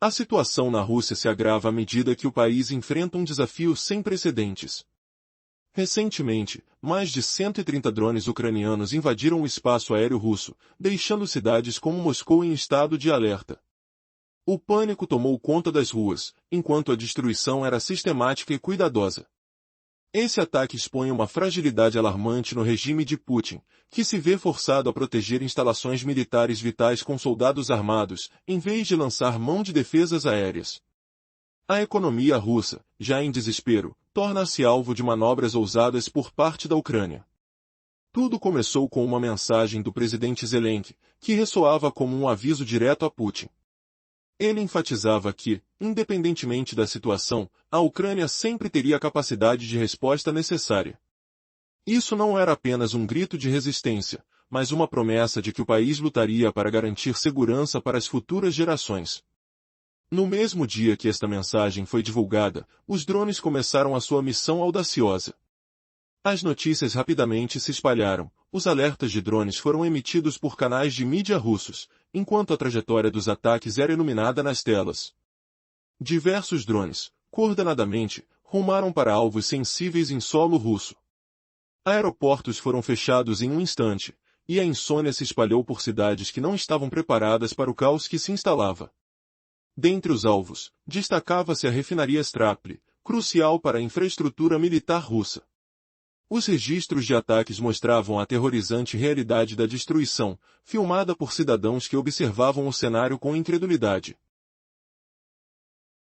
A situação na Rússia se agrava à medida que o país enfrenta um desafio sem precedentes. Recentemente, mais de 130 drones ucranianos invadiram o espaço aéreo russo, deixando cidades como Moscou em estado de alerta. O pânico tomou conta das ruas, enquanto a destruição era sistemática e cuidadosa. Esse ataque expõe uma fragilidade alarmante no regime de Putin, que se vê forçado a proteger instalações militares vitais com soldados armados, em vez de lançar mão de defesas aéreas. A economia russa, já em desespero, torna-se alvo de manobras ousadas por parte da Ucrânia. Tudo começou com uma mensagem do presidente Zelensky, que ressoava como um aviso direto a Putin. Ele enfatizava que, independentemente da situação, a Ucrânia sempre teria a capacidade de resposta necessária. Isso não era apenas um grito de resistência, mas uma promessa de que o país lutaria para garantir segurança para as futuras gerações. No mesmo dia que esta mensagem foi divulgada, os drones começaram a sua missão audaciosa. As notícias rapidamente se espalharam, os alertas de drones foram emitidos por canais de mídia russos, enquanto a trajetória dos ataques era iluminada nas telas. Diversos drones, coordenadamente, rumaram para alvos sensíveis em solo russo. Aeroportos foram fechados em um instante, e a insônia se espalhou por cidades que não estavam preparadas para o caos que se instalava. Dentre os alvos, destacava-se a refinaria Stratpli, crucial para a infraestrutura militar russa. Os registros de ataques mostravam a aterrorizante realidade da destruição, filmada por cidadãos que observavam o cenário com incredulidade.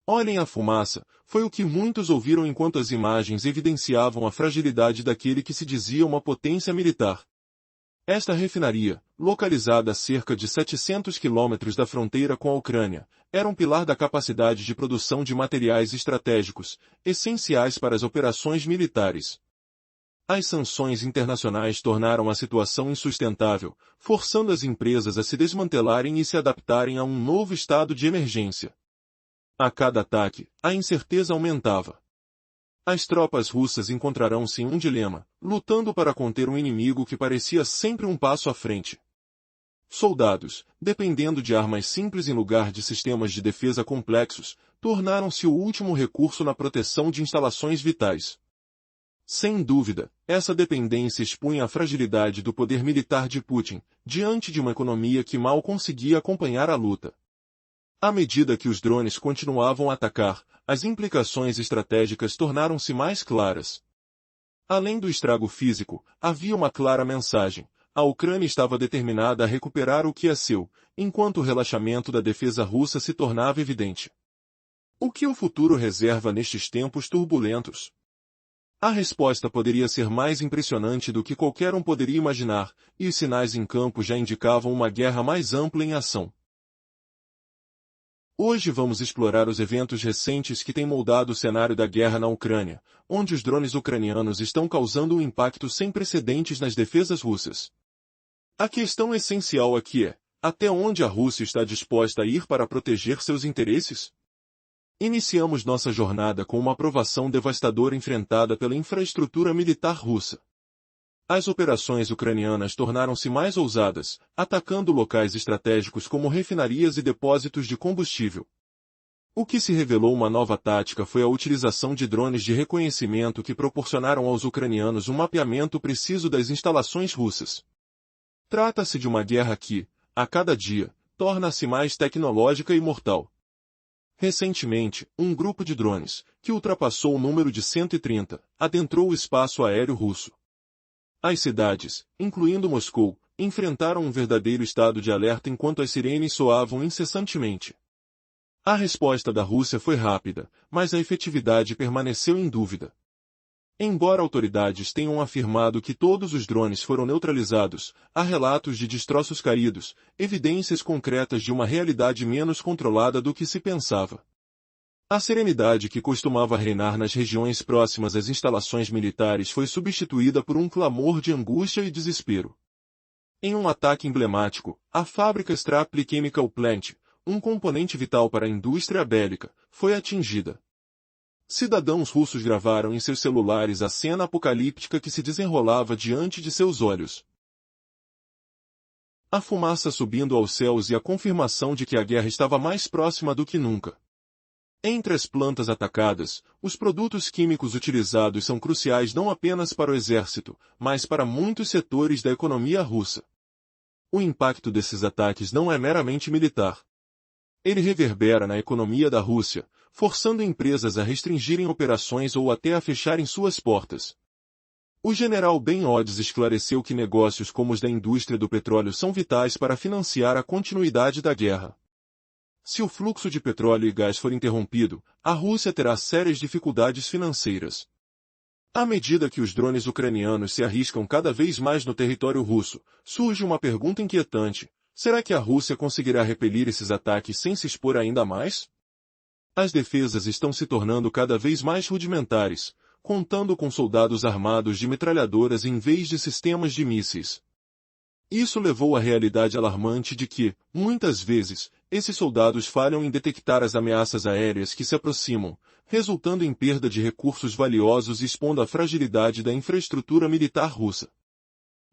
"Olhem a fumaça", foi o que muitos ouviram enquanto as imagens evidenciavam a fragilidade daquele que se dizia uma potência militar. Esta refinaria, localizada a cerca de 700 quilômetros da fronteira com a Ucrânia, era um pilar da capacidade de produção de materiais estratégicos, essenciais para as operações militares. As sanções internacionais tornaram a situação insustentável, forçando as empresas a se desmantelarem e se adaptarem a um novo estado de emergência. A cada ataque, a incerteza aumentava. As tropas russas encontrarão-se em um dilema, lutando para conter um inimigo que parecia sempre um passo à frente. Soldados, dependendo de armas simples em lugar de sistemas de defesa complexos, tornaram-se o último recurso na proteção de instalações vitais. Sem dúvida, essa dependência expunha a fragilidade do poder militar de Putin, diante de uma economia que mal conseguia acompanhar a luta. À medida que os drones continuavam a atacar, as implicações estratégicas tornaram-se mais claras. Além do estrago físico, havia uma clara mensagem: a Ucrânia estava determinada a recuperar o que é seu, enquanto o relaxamento da defesa russa se tornava evidente. O que o futuro reserva nestes tempos turbulentos? A resposta poderia ser mais impressionante do que qualquer um poderia imaginar, e os sinais em campo já indicavam uma guerra mais ampla em ação. Hoje vamos explorar os eventos recentes que têm moldado o cenário da guerra na Ucrânia, onde os drones ucranianos estão causando um impacto sem precedentes nas defesas russas. A questão essencial aqui é: até onde a Rússia está disposta a ir para proteger seus interesses? Iniciamos nossa jornada com uma provação devastadora enfrentada pela infraestrutura militar russa. As operações ucranianas tornaram-se mais ousadas, atacando locais estratégicos como refinarias e depósitos de combustível. O que se revelou uma nova tática foi a utilização de drones de reconhecimento que proporcionaram aos ucranianos um mapeamento preciso das instalações russas. Trata-se de uma guerra que, a cada dia, torna-se mais tecnológica e mortal. Recentemente, um grupo de drones, que ultrapassou o número de 130, adentrou o espaço aéreo russo. As cidades, incluindo Moscou, enfrentaram um verdadeiro estado de alerta enquanto as sirenes soavam incessantemente. A resposta da Rússia foi rápida, mas a efetividade permaneceu em dúvida. Embora autoridades tenham afirmado que todos os drones foram neutralizados, há relatos de destroços caídos, evidências concretas de uma realidade menos controlada do que se pensava. A serenidade que costumava reinar nas regiões próximas às instalações militares foi substituída por um clamor de angústia e desespero. Em um ataque emblemático, a fábrica Stratpli Chemical Plant, um componente vital para a indústria bélica, foi atingida. Cidadãos russos gravaram em seus celulares a cena apocalíptica que se desenrolava diante de seus olhos. A fumaça subindo aos céus e a confirmação de que a guerra estava mais próxima do que nunca. Entre as plantas atacadas, os produtos químicos utilizados são cruciais não apenas para o exército, mas para muitos setores da economia russa. O impacto desses ataques não é meramente militar. Ele reverbera na economia da Rússia, forçando empresas a restringirem operações ou até a fecharem suas portas. O general Ben Odds esclareceu que negócios como os da indústria do petróleo são vitais para financiar a continuidade da guerra. Se o fluxo de petróleo e gás for interrompido, a Rússia terá sérias dificuldades financeiras. À medida que os drones ucranianos se arriscam cada vez mais no território russo, surge uma pergunta inquietante: será que a Rússia conseguirá repelir esses ataques sem se expor ainda mais? As defesas estão se tornando cada vez mais rudimentares, contando com soldados armados de metralhadoras em vez de sistemas de mísseis. Isso levou à realidade alarmante de que, muitas vezes, esses soldados falham em detectar as ameaças aéreas que se aproximam, resultando em perda de recursos valiosos e expondo a fragilidade da infraestrutura militar russa.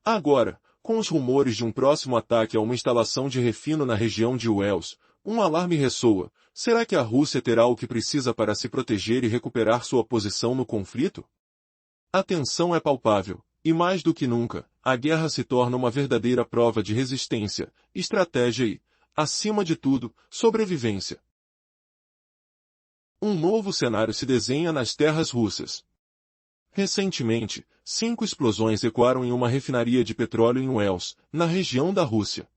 Agora, com os rumores de um próximo ataque a uma instalação de refino na região de Wells, um alarme ressoa: será que a Rússia terá o que precisa para se proteger e recuperar sua posição no conflito? A tensão é palpável, e mais do que nunca, a guerra se torna uma verdadeira prova de resistência, estratégia e, acima de tudo, sobrevivência. Um novo cenário se desenha nas terras russas. Recentemente, 5 explosões ecoaram em uma refinaria de petróleo em Wells, na região da Rússia.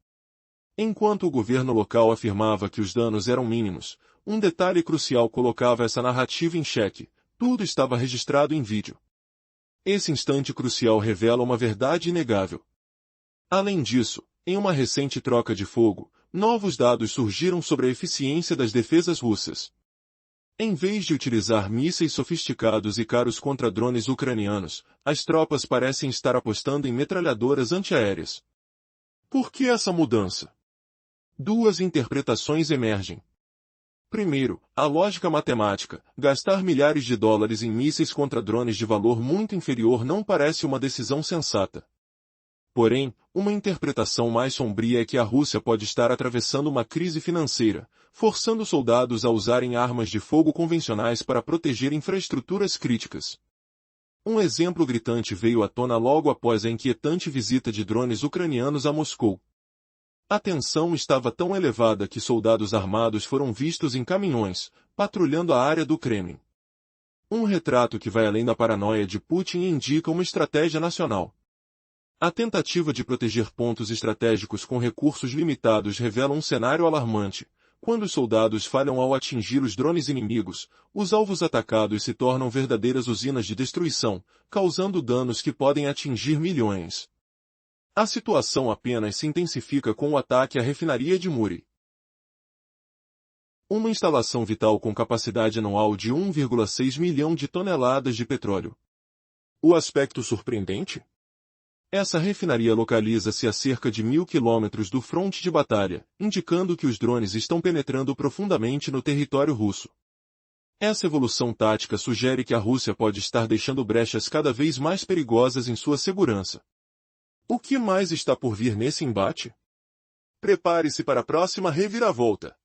Enquanto o governo local afirmava que os danos eram mínimos, um detalhe crucial colocava essa narrativa em xeque: tudo estava registrado em vídeo. Esse instante crucial revela uma verdade inegável. Além disso, em uma recente troca de fogo, novos dados surgiram sobre a eficiência das defesas russas. Em vez de utilizar mísseis sofisticados e caros contra drones ucranianos, as tropas parecem estar apostando em metralhadoras antiaéreas. Por que essa mudança? Duas interpretações emergem. Primeiro, a lógica matemática: gastar milhares de dólares em mísseis contra drones de valor muito inferior não parece uma decisão sensata. Porém, uma interpretação mais sombria é que a Rússia pode estar atravessando uma crise financeira, forçando soldados a usarem armas de fogo convencionais para proteger infraestruturas críticas. Um exemplo gritante veio à tona logo após a inquietante visita de drones ucranianos a Moscou. A tensão estava tão elevada que soldados armados foram vistos em caminhões, patrulhando a área do Kremlin. Um retrato que vai além da paranoia de Putin e indica uma estratégia nacional. A tentativa de proteger pontos estratégicos com recursos limitados revela um cenário alarmante. Quando os soldados falham ao atingir os drones inimigos, os alvos atacados se tornam verdadeiras usinas de destruição, causando danos que podem atingir milhões. A situação apenas se intensifica com o ataque à refinaria de Muri. Uma instalação vital com capacidade anual de 1,6 milhão de toneladas de petróleo. O aspecto surpreendente? Essa refinaria localiza-se a cerca de 1.000 quilômetros do fronte de batalha, indicando que os drones estão penetrando profundamente no território russo. Essa evolução tática sugere que a Rússia pode estar deixando brechas cada vez mais perigosas em sua segurança. O que mais está por vir nesse embate? Prepare-se para a próxima reviravolta.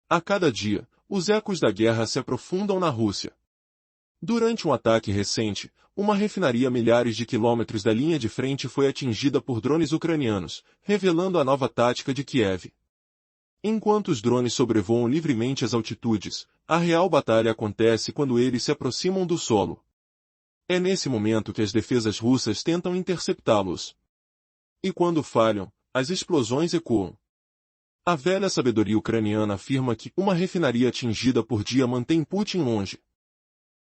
A cada dia, os ecos da guerra se aprofundam na Rússia. Durante um ataque recente, uma refinaria a milhares de quilômetros da linha de frente foi atingida por drones ucranianos, revelando a nova tática de Kiev. Enquanto os drones sobrevoam livremente as altitudes, a real batalha acontece quando eles se aproximam do solo. É nesse momento que as defesas russas tentam interceptá-los. E quando falham, as explosões ecoam. A velha sabedoria ucraniana afirma que uma refinaria atingida por dia mantém Putin longe.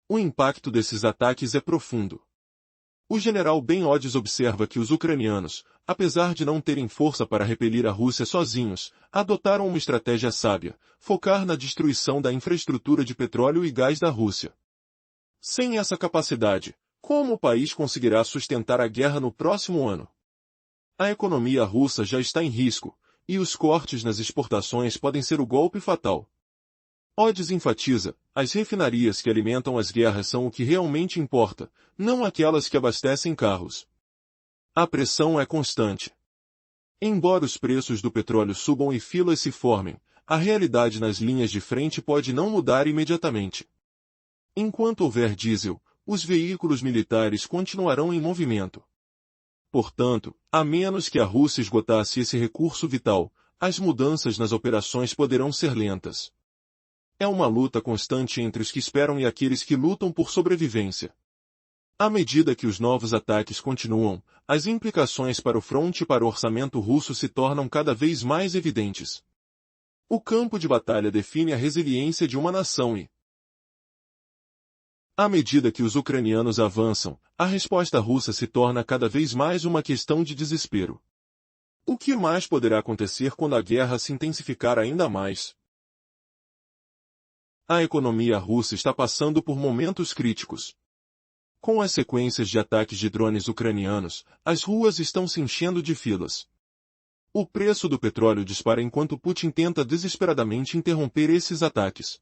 O impacto desses ataques é profundo. O general Ben Odds observa que os ucranianos, apesar de não terem força para repelir a Rússia sozinhos, adotaram uma estratégia sábia: focar na destruição da infraestrutura de petróleo e gás da Rússia. Sem essa capacidade, como o país conseguirá sustentar a guerra no próximo ano? A economia russa já está em risco, e os cortes nas exportações podem ser o golpe fatal. Odds enfatiza: as refinarias que alimentam as guerras são o que realmente importa, não aquelas que abastecem carros. A pressão é constante. Embora os preços do petróleo subam e filas se formem, a realidade nas linhas de frente pode não mudar imediatamente. Enquanto houver diesel, os veículos militares continuarão em movimento. Portanto, a menos que a Rússia esgotasse esse recurso vital, as mudanças nas operações poderão ser lentas. É uma luta constante entre os que esperam e aqueles que lutam por sobrevivência. À medida que os novos ataques continuam, as implicações para o fronte e para o orçamento russo se tornam cada vez mais evidentes. O campo de batalha define a resiliência de uma nação e, à medida que os ucranianos avançam, a resposta russa se torna cada vez mais uma questão de desespero. O que mais poderá acontecer quando a guerra se intensificar ainda mais? A economia russa está passando por momentos críticos. Com as sequências de ataques de drones ucranianos, as ruas estão se enchendo de filas. O preço do petróleo dispara enquanto Putin tenta desesperadamente interromper esses ataques.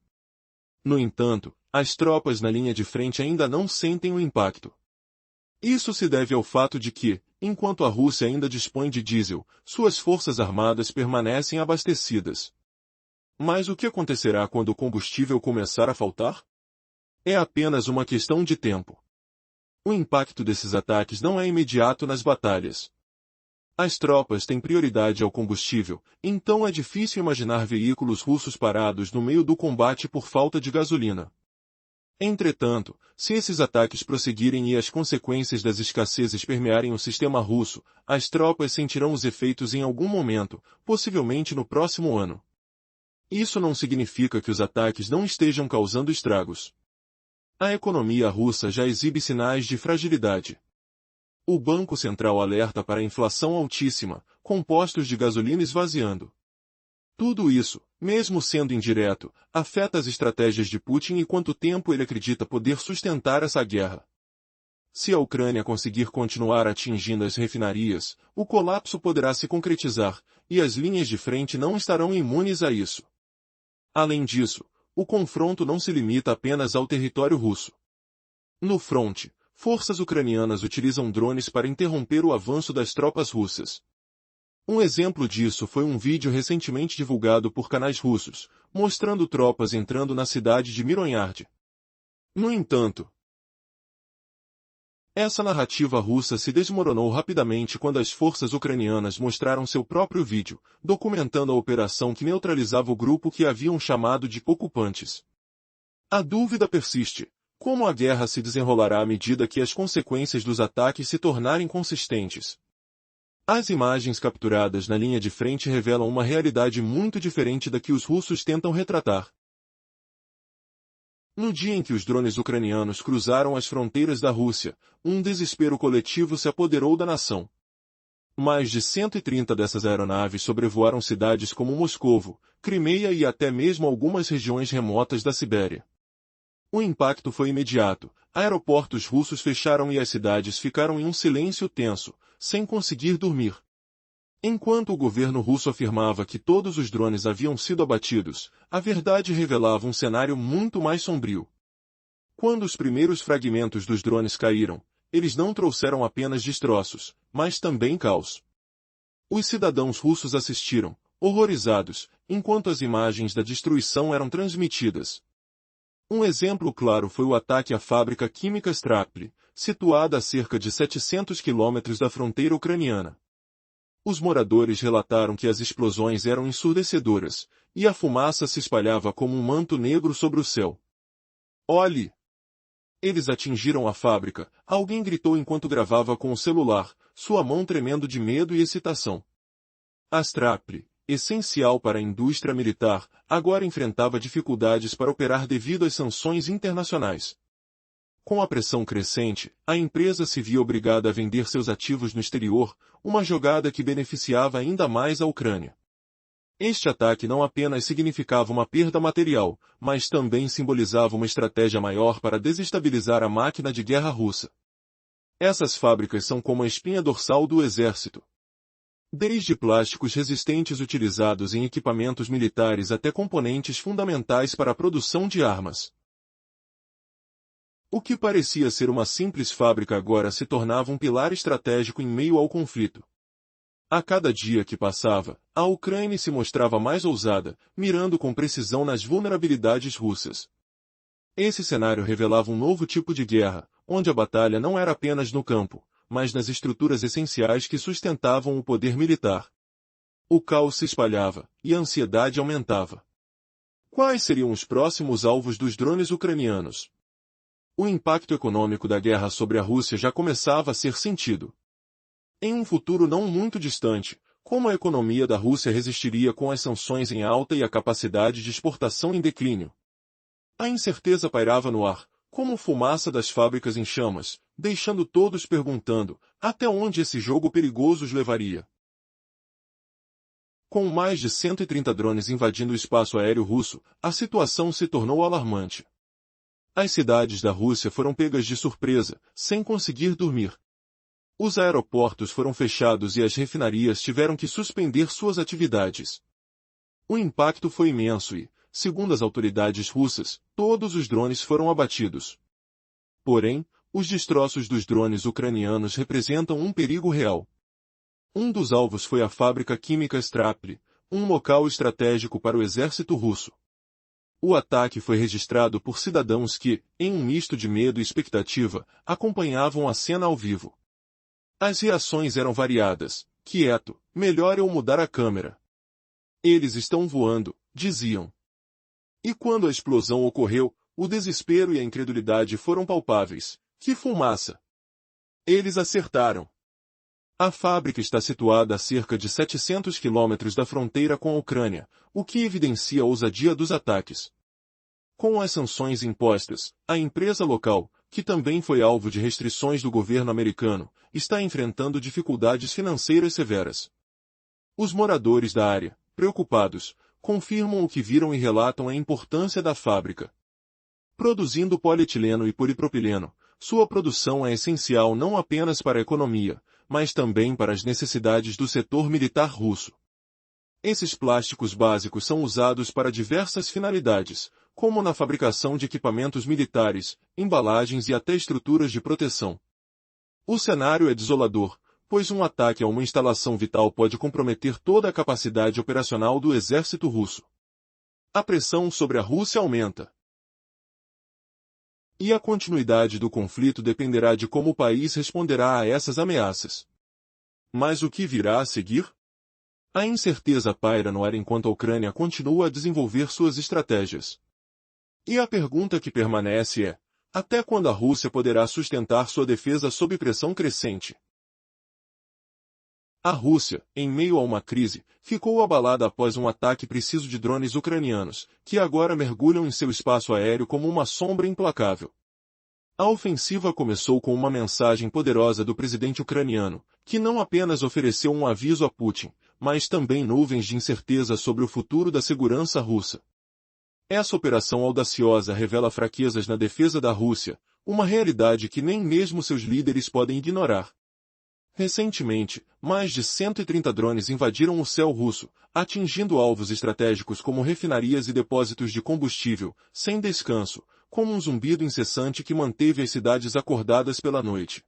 No entanto, as tropas na linha de frente ainda não sentem o impacto. Isso se deve ao fato de que, enquanto a Rússia ainda dispõe de diesel, suas forças armadas permanecem abastecidas. Mas o que acontecerá quando o combustível começar a faltar? É apenas uma questão de tempo. O impacto desses ataques não é imediato nas batalhas. As tropas têm prioridade ao combustível, então é difícil imaginar veículos russos parados no meio do combate por falta de gasolina. Entretanto, se esses ataques prosseguirem e as consequências das escassezes permearem o sistema russo, as tropas sentirão os efeitos em algum momento, possivelmente no próximo ano. Isso não significa que os ataques não estejam causando estragos. A economia russa já exibe sinais de fragilidade. O Banco Central alerta para a inflação altíssima, com postos de gasolina esvaziando. Tudo isso, mesmo sendo indireto, afeta as estratégias de Putin e quanto tempo ele acredita poder sustentar essa guerra. Se a Ucrânia conseguir continuar atingindo as refinarias, o colapso poderá se concretizar, e as linhas de frente não estarão imunes a isso. Além disso, o confronto não se limita apenas ao território russo. No fronte, forças ucranianas utilizam drones para interromper o avanço das tropas russas. Um exemplo disso foi um vídeo recentemente divulgado por canais russos, mostrando tropas entrando na cidade de Mironhard. No entanto, essa narrativa russa se desmoronou rapidamente quando as forças ucranianas mostraram seu próprio vídeo, documentando a operação que neutralizava o grupo que haviam chamado de ocupantes. A dúvida persiste: como a guerra se desenrolará à medida que as consequências dos ataques se tornarem consistentes? As imagens capturadas na linha de frente revelam uma realidade muito diferente da que os russos tentam retratar. No dia em que os drones ucranianos cruzaram as fronteiras da Rússia, um desespero coletivo se apoderou da nação. Mais de 130 dessas aeronaves sobrevoaram cidades como Moscovo, Crimeia e até mesmo algumas regiões remotas da Sibéria. O impacto foi imediato, aeroportos russos fecharam e as cidades ficaram em um silêncio tenso, sem conseguir dormir. Enquanto o governo russo afirmava que todos os drones haviam sido abatidos, a verdade revelava um cenário muito mais sombrio. Quando os primeiros fragmentos dos drones caíram, eles não trouxeram apenas destroços, mas também caos. Os cidadãos russos assistiram, horrorizados, enquanto as imagens da destruição eram transmitidas. Um exemplo claro foi o ataque à fábrica química Strapli, situada a cerca de 700 quilômetros da fronteira ucraniana. Os moradores relataram que as explosões eram ensurdecedoras, e a fumaça se espalhava como um manto negro sobre o céu. Olhe! Eles atingiram a fábrica, alguém gritou enquanto gravava com o celular, sua mão tremendo de medo e excitação. A Strapli, essencial para a indústria militar, agora enfrentava dificuldades para operar devido às sanções internacionais. Com a pressão crescente, a empresa se via obrigada a vender seus ativos no exterior, uma jogada que beneficiava ainda mais a Ucrânia. Este ataque não apenas significava uma perda material, mas também simbolizava uma estratégia maior para desestabilizar a máquina de guerra russa. Essas fábricas são como a espinha dorsal do exército. Desde plásticos resistentes utilizados em equipamentos militares até componentes fundamentais para a produção de armas. O que parecia ser uma simples fábrica agora se tornava um pilar estratégico em meio ao conflito. A cada dia que passava, a Ucrânia se mostrava mais ousada, mirando com precisão nas vulnerabilidades russas. Esse cenário revelava um novo tipo de guerra, onde a batalha não era apenas no campo, mas nas estruturas essenciais que sustentavam o poder militar. O caos se espalhava, e a ansiedade aumentava. Quais seriam os próximos alvos dos drones ucranianos? O impacto econômico da guerra sobre a Rússia já começava a ser sentido. Em um futuro não muito distante, como a economia da Rússia resistiria com as sanções em alta e a capacidade de exportação em declínio? A incerteza pairava no ar, como fumaça das fábricas em chamas, deixando todos perguntando até onde esse jogo perigoso os levaria. Com mais de 130 drones invadindo o espaço aéreo russo, a situação se tornou alarmante. As cidades da Rússia foram pegas de surpresa, sem conseguir dormir. Os aeroportos foram fechados e as refinarias tiveram que suspender suas atividades. O impacto foi imenso e, segundo as autoridades russas, todos os drones foram abatidos. Porém, os destroços dos drones ucranianos representam um perigo real. Um dos alvos foi a fábrica química Strapli, um local estratégico para o exército russo. O ataque foi registrado por cidadãos que, em um misto de medo e expectativa, acompanhavam a cena ao vivo. As reações eram variadas: quieto, melhor eu mudar a câmera. Eles estão voando, diziam. E quando a explosão ocorreu, o desespero e a incredulidade foram palpáveis. Que fumaça! Eles acertaram. A fábrica está situada a cerca de 700 quilômetros da fronteira com a Ucrânia, o que evidencia a ousadia dos ataques. Com as sanções impostas, a empresa local, que também foi alvo de restrições do governo americano, está enfrentando dificuldades financeiras severas. Os moradores da área, preocupados, confirmam o que viram e relatam a importância da fábrica. Produzindo polietileno e polipropileno, sua produção é essencial não apenas para a economia, mas também para as necessidades do setor militar russo. Esses plásticos básicos são usados para diversas finalidades, como na fabricação de equipamentos militares, embalagens e até estruturas de proteção. O cenário é desolador, pois um ataque a uma instalação vital pode comprometer toda a capacidade operacional do exército russo. A pressão sobre a Rússia aumenta. E a continuidade do conflito dependerá de como o país responderá a essas ameaças. Mas o que virá a seguir? A incerteza paira no ar enquanto a Ucrânia continua a desenvolver suas estratégias. E a pergunta que permanece é: até quando a Rússia poderá sustentar sua defesa sob pressão crescente? A Rússia, em meio a uma crise, ficou abalada após um ataque preciso de drones ucranianos, que agora mergulham em seu espaço aéreo como uma sombra implacável. A ofensiva começou com uma mensagem poderosa do presidente ucraniano, que não apenas ofereceu um aviso a Putin, mas também nuvens de incerteza sobre o futuro da segurança russa. Essa operação audaciosa revela fraquezas na defesa da Rússia, uma realidade que nem mesmo seus líderes podem ignorar. Recentemente, mais de 130 drones invadiram o céu russo, atingindo alvos estratégicos como refinarias e depósitos de combustível, sem descanso, como um zumbido incessante que manteve as cidades acordadas pela noite.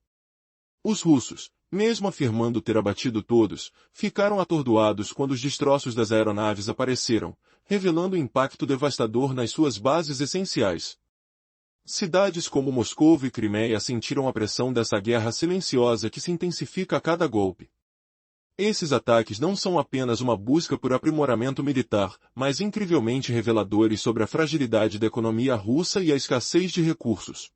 Os russos, mesmo afirmando ter abatido todos, ficaram atordoados quando os destroços das aeronaves apareceram, revelando o impacto devastador nas suas bases essenciais. Cidades como Moscou e Crimeia sentiram a pressão dessa guerra silenciosa que se intensifica a cada golpe. Esses ataques não são apenas uma busca por aprimoramento militar, mas incrivelmente reveladores sobre a fragilidade da economia russa e a escassez de recursos.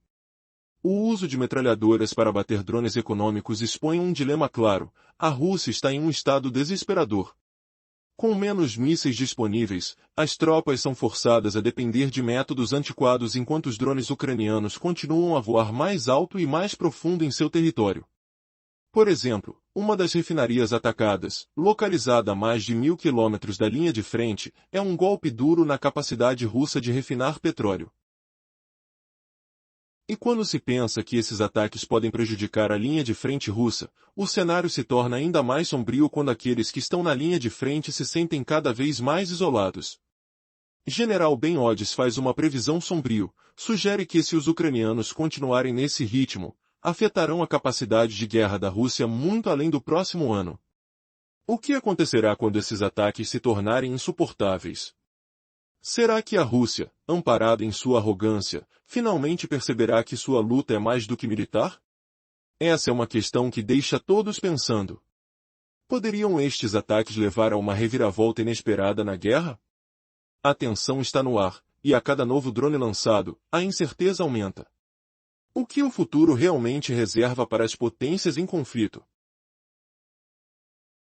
O uso de metralhadoras para abater drones econômicos expõe um dilema claro: a Rússia está em um estado desesperador. Com menos mísseis disponíveis, as tropas são forçadas a depender de métodos antiquados enquanto os drones ucranianos continuam a voar mais alto e mais profundo em seu território. Por exemplo, uma das refinarias atacadas, localizada a mais de 1.000 quilômetros da linha de frente, é um golpe duro na capacidade russa de refinar petróleo. E quando se pensa que esses ataques podem prejudicar a linha de frente russa, o cenário se torna ainda mais sombrio quando aqueles que estão na linha de frente se sentem cada vez mais isolados. General Ben Hodges faz uma previsão sombrio, sugere que se os ucranianos continuarem nesse ritmo, afetarão a capacidade de guerra da Rússia muito além do próximo ano. O que acontecerá quando esses ataques se tornarem insuportáveis? Será que a Rússia, amparada em sua arrogância, finalmente perceberá que sua luta é mais do que militar? Essa é uma questão que deixa todos pensando. Poderiam estes ataques levar a uma reviravolta inesperada na guerra? A tensão está no ar, e a cada novo drone lançado, a incerteza aumenta. O que o futuro realmente reserva para as potências em conflito?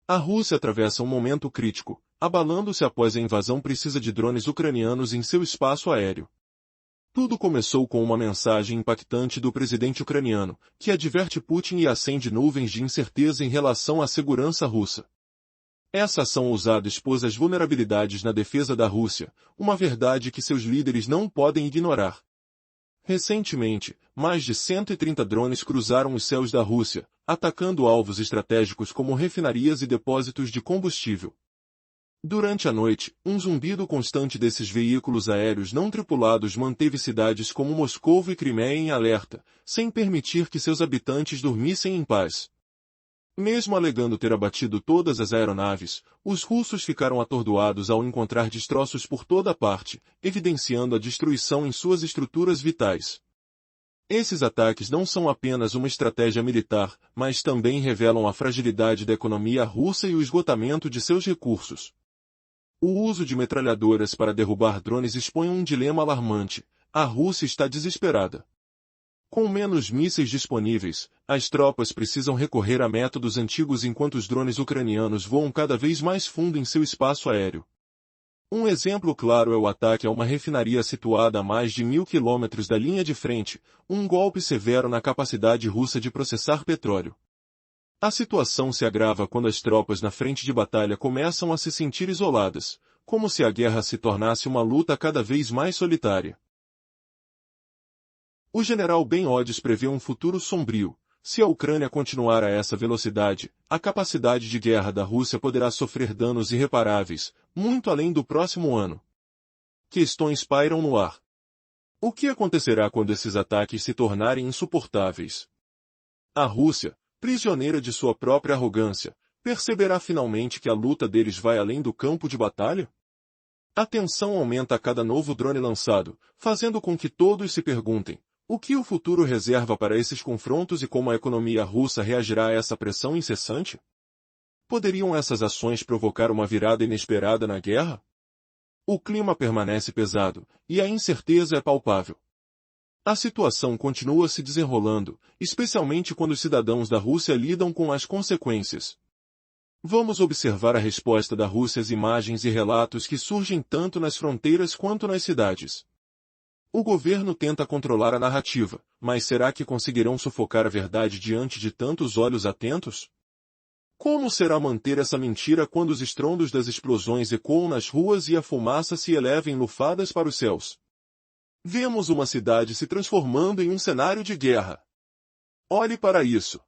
A Rússia atravessa um momento crítico, abalando-se após a invasão precisa de drones ucranianos em seu espaço aéreo. Tudo começou com uma mensagem impactante do presidente ucraniano, que adverte Putin e acende nuvens de incerteza em relação à segurança russa. Essa ação ousada expôs as vulnerabilidades na defesa da Rússia, uma verdade que seus líderes não podem ignorar. Recentemente, mais de 130 drones cruzaram os céus da Rússia, atacando alvos estratégicos como refinarias e depósitos de combustível. Durante a noite, um zumbido constante desses veículos aéreos não tripulados manteve cidades como Moscou e Crimeia em alerta, sem permitir que seus habitantes dormissem em paz. Mesmo alegando ter abatido todas as aeronaves, os russos ficaram atordoados ao encontrar destroços por toda parte, evidenciando a destruição em suas estruturas vitais. Esses ataques não são apenas uma estratégia militar, mas também revelam a fragilidade da economia russa e o esgotamento de seus recursos. O uso de metralhadoras para derrubar drones expõe um dilema alarmante. A Rússia está desesperada. Com menos mísseis disponíveis, as tropas precisam recorrer a métodos antigos enquanto os drones ucranianos voam cada vez mais fundo em seu espaço aéreo. Um exemplo claro é o ataque a uma refinaria situada a mais de 1.000 quilômetros da linha de frente, um golpe severo na capacidade russa de processar petróleo. A situação se agrava quando as tropas na frente de batalha começam a se sentir isoladas, como se a guerra se tornasse uma luta cada vez mais solitária. O general Ben Hodges prevê um futuro sombrio. Se a Ucrânia continuar a essa velocidade, a capacidade de guerra da Rússia poderá sofrer danos irreparáveis, muito além do próximo ano. Questões pairam no ar. O que acontecerá quando esses ataques se tornarem insuportáveis? A Rússia, prisioneira de sua própria arrogância, perceberá finalmente que a luta deles vai além do campo de batalha? A tensão aumenta a cada novo drone lançado, fazendo com que todos se perguntem: o que o futuro reserva para esses confrontos e como a economia russa reagirá a essa pressão incessante? Poderiam essas ações provocar uma virada inesperada na guerra? O clima permanece pesado, e a incerteza é palpável. A situação continua se desenrolando, especialmente quando os cidadãos da Rússia lidam com as consequências. Vamos observar a resposta da Rússia às imagens e relatos que surgem tanto nas fronteiras quanto nas cidades. O governo tenta controlar a narrativa, mas será que conseguirão sufocar a verdade diante de tantos olhos atentos? Como será manter essa mentira quando os estrondos das explosões ecoam nas ruas e a fumaça se eleva em lufadas para os céus? Vemos uma cidade se transformando em um cenário de guerra. Olhe para isso.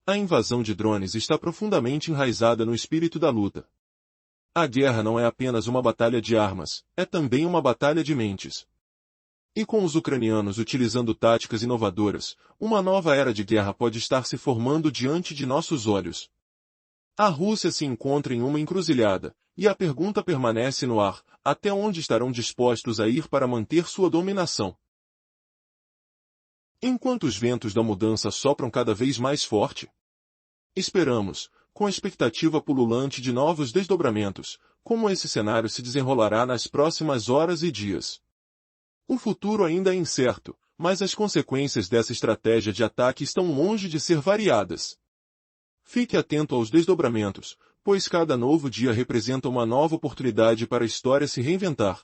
A invasão de drones está profundamente enraizada no espírito da luta. A guerra não é apenas uma batalha de armas, é também uma batalha de mentes. E com os ucranianos utilizando táticas inovadoras, uma nova era de guerra pode estar se formando diante de nossos olhos. A Rússia se encontra em uma encruzilhada, e a pergunta permanece no ar: até onde estarão dispostos a ir para manter sua dominação? Enquanto os ventos da mudança sopram cada vez mais forte, esperamos, com a expectativa pululante de novos desdobramentos, como esse cenário se desenrolará nas próximas horas e dias. O futuro ainda é incerto, mas as consequências dessa estratégia de ataque estão longe de ser variadas. Fique atento aos desdobramentos, pois cada novo dia representa uma nova oportunidade para a história se reinventar.